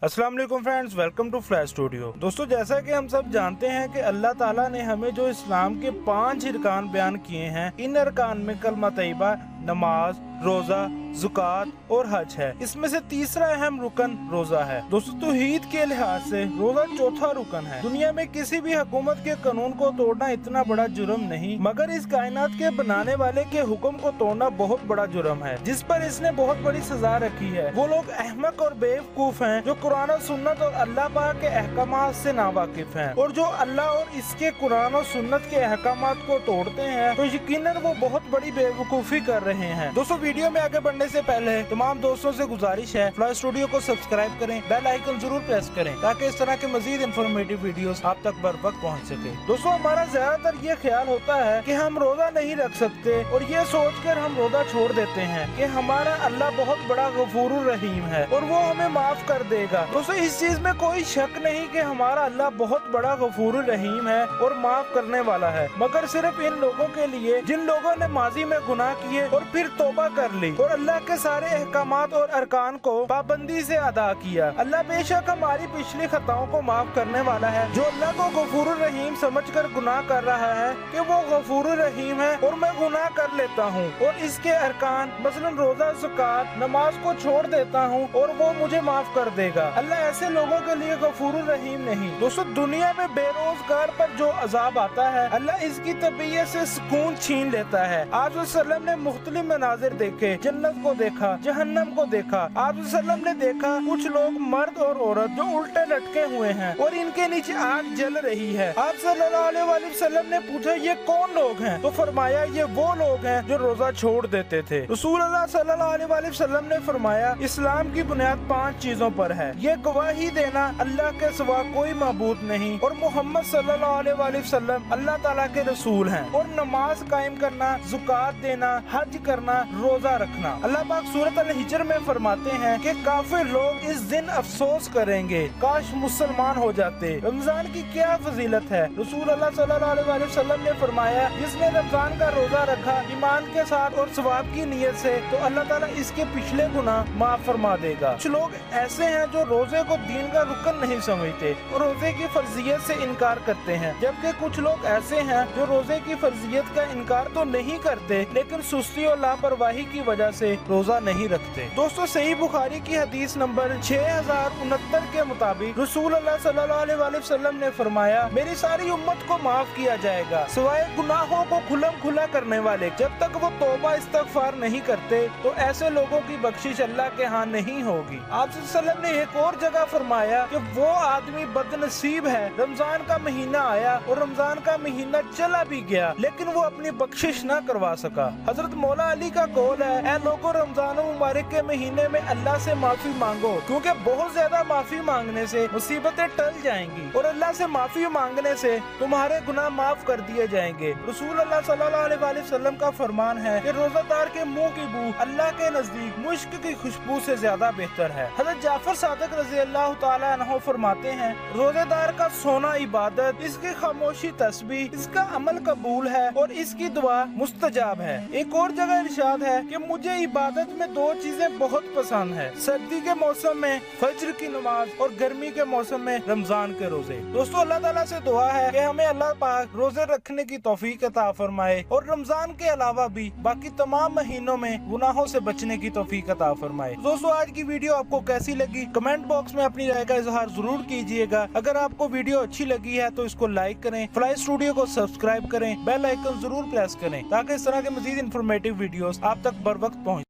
अस्सलाम वालेकुम friends, welcome to Flash Studio. दोस्तों, जैसा कि हम सब जानते हैं कि अल्लाह ताला ने हमें जो इस्लाम के 5 अरकान बयान किए हैं, इन अरकान में कलमा तैयबा, नमाज, रोजा, ज़कात और हज है। इसमें से तीसरा अहम रुकन रोजा है। दोस्तों, तौहीद के लिहाज से रोजा चौथा रुकन है। दुनिया में किसी भी हुकूमत के कानून को तोड़ना इतना बड़ा जुर्म नहीं, मगर इस कायनात के बनाने वाले के हुक्म को तोड़ना बहुत बड़ा जुर्म है, जिस पर इसने बहुत बड़ी सजा रखी है। वो लोग अहमक और बेवकूफ हैं जो कुरान और सुन्नत और अल्लाह पाक के अहकामात से नावाकिफ हैं, और जो अल्लाह और इसके कुरान और सुन्नत के अहकामात को तोड़ते हैं तो यकीनन वो बहुत बड़ी बेवकूफी कर रहे हैं। दोस्तों, वीडियो में आगे बढ़ने से पहले तमाम दोस्तों से गुजारिश है, फ्लैश स्टूडियो को सब्सक्राइब करें, बेल आइकन जरूर प्रेस करें ताकि इस तरह के मजीद इन्फॉर्मेटिव वीडियोस आप तक बर वक्त पहुंच सके। दोस्तों, हमारा ज्यादातर ये ख्याल होता है कि हम रोजा नहीं रख सकते और ये सोचकर हम रोजा छोड़ देते हैं कि हमारा अल्लाह बहुत बड़ा गफूर रहीम है और वो हमें माफ कर देगा। दोस्तों, इस चीज में कोई शक नहीं कि हमारा अल्लाह बहुत बड़ा गफूर रहीम है और माफ करने वाला है, मगर सिर्फ इन लोगों के लिए जिन लोगों ने माजी में गुनाह किए और फिर तौबा कर ली और अल्लाह के सारे अहकामात और अरकान को पाबंदी से अदा किया। अल्लाह बेशक हमारी पिछली खताओं को माफ करने वाला है। जो अल्लाह को गफूर रहीम समझकर गुनाह कर रहा है कि वो गफूर रहीम है और मैं गुनाह कर लेता हूँ और इसके अरकान मसलन रोजा, ज़कात, नमाज को छोड़ देता हूँ और वो मुझे माफ कर देगा। अल्लाह ऐसे लोगों के लिए गफूर रहीम नहीं। दोस्तों, दुनिया में बेरोजगार पर जो अजाब आता है, अल्लाह इसकी तबीयत से सुकून छीन लेता है। आप वसल्लम ने मुख्तलिफ मनाजिर देखे, जन्नत को देखा, जहन्नम को देखा। आप वसल्लम ने देखा कुछ लोग मर्द और औरत जो उल्टे लटके हुए हैं और इनके नीचे आग जल रही है। आप सल्लल्लाहु अलैहि वसल्लम ने पूछा, ये कौन लोग हैं? तो फरमाया, ये वो लोग हैं जो रोजा छोड़ देते थे। रसूल अल्लाह सल्लल्लाहु अलैहि वसल्लम ने फरमाया, इस्लाम की बुनियाद 5 चीजों पर है। ये गवाही देना अल्लाह के सिवा कोई माबूद नहीं और मोहम्मद सल्लल्लाहु अलैहि वसल्लम अल्लाह ताला के रसूल हैं, और नमाज कायम करना, ज़कात देना, हज करना, रोजा रखना। अल्लाह पाक सूरत अल-हिज्र में फरमाते हैं कि काफिर लोग इस दिन अफसोस करेंगे, काश मुसलमान हो जाते। रमजान की क्या फजीलत है? रसूल अल्लाह सल्लल्लाहु अलैहि वसल्लम ने फरमाया, जिसने रमजान का रोजा रखा ईमान के साथ और सवाब की नियत से, तो अल्लाह ताला इसके पिछले गुनाह माफ फरमा देगा। कुछ लोग ऐसे हैं जो रोजे को दीन का रुकन नहीं समझते और रोजे की फर्जियत से इनकार करते हैं, जबकि कुछ लोग ऐसे हैं जो रोजे की फर्जियत का इनकार तो नहीं करते लेकिन सुस्ती और लापरवाही की वजह से रोजा नहीं रखते। दोस्तों, सही बुखारी की हदीस नंबर 6069 के मुताबिक रसूल अल्लाह सल्लल्लाहु अलैहि वसल्लम ने फरमाया, मेरी सारी उम्मत को माफ किया जाएगा सिवाय गुनाहों को खुलम खुला करने वाले। जब तक वो तौबा इस्तगफार नहीं करते तो ऐसे लोगों की बख्शिश अल्लाह के यहाँ नहीं होगी। आप सल्लल्लाहु अलैहि वसल्लम ने एक और जगह फरमाया कि वो आदमी बदनसीब है, रमजान का महीना आया और रमजान का महीना चला भी गया लेकिन वो अपनी बख्शिश न करवा सका। हजरत मौला अली का कौल है, ऐ लोगों, रमजान मुबारक के महीने में अल्लाह से माफी मांगो, क्योंकि बहुत ज्यादा माफी मांगने से मुसीबतें टल जाएंगी और अल्लाह से माफी मांगने से तुम्हारे गुनाह माफ कर दिए जाएंगे। रसूल अल्लाह सल्लल्लाहु अलैहि वसल्लम का फरमान है कि रोजादार के मुंह की बू अल्लाह के नजदीक मुश्क की खुशबू से ज्यादा बेहतर है। हज़रत जाफर सादिक रज़ी अल्लाह तआला अन्हु फरमाते हैं, रोजेदार का सोना इबादत, इसकी खामोशी तस्बीह, इसका अमल कबूल है और इसकी दुआ मुस्तजाब है। एक और जगह इरशाद है कि मुझे इबादत में 2 चीजें बहुत पसंद है, सर्दी के मौसम में फज्र की नमाज और गर्मी के मौसम में रमजान के रोजे। दोस्तों, अल्लाह ताला से दुआ है कि हमें अल्लाह पाक रोजे रखने की तौफीक अता फरमाए और रमजान के अलावा भी बाकी तमाम महीनों में गुनाहों से बचने की तौफीक अता फरमाए। दोस्तों, आज की वीडियो आपको कैसी लगी कमेंट बॉक्स में अपनी राय का इजहार जरूर कीजिएगा। अगर आपको वीडियो अच्छी लगी है तो इसको लाइक करें, फ्लाई स्टूडियो को सब्सक्राइब करें, बेल आइकन जरूर प्रेस करें ताकि इस तरह के मजीद इन्फॉर्मेटिव वीडियोस आप तक बर वक्त पहुँचे।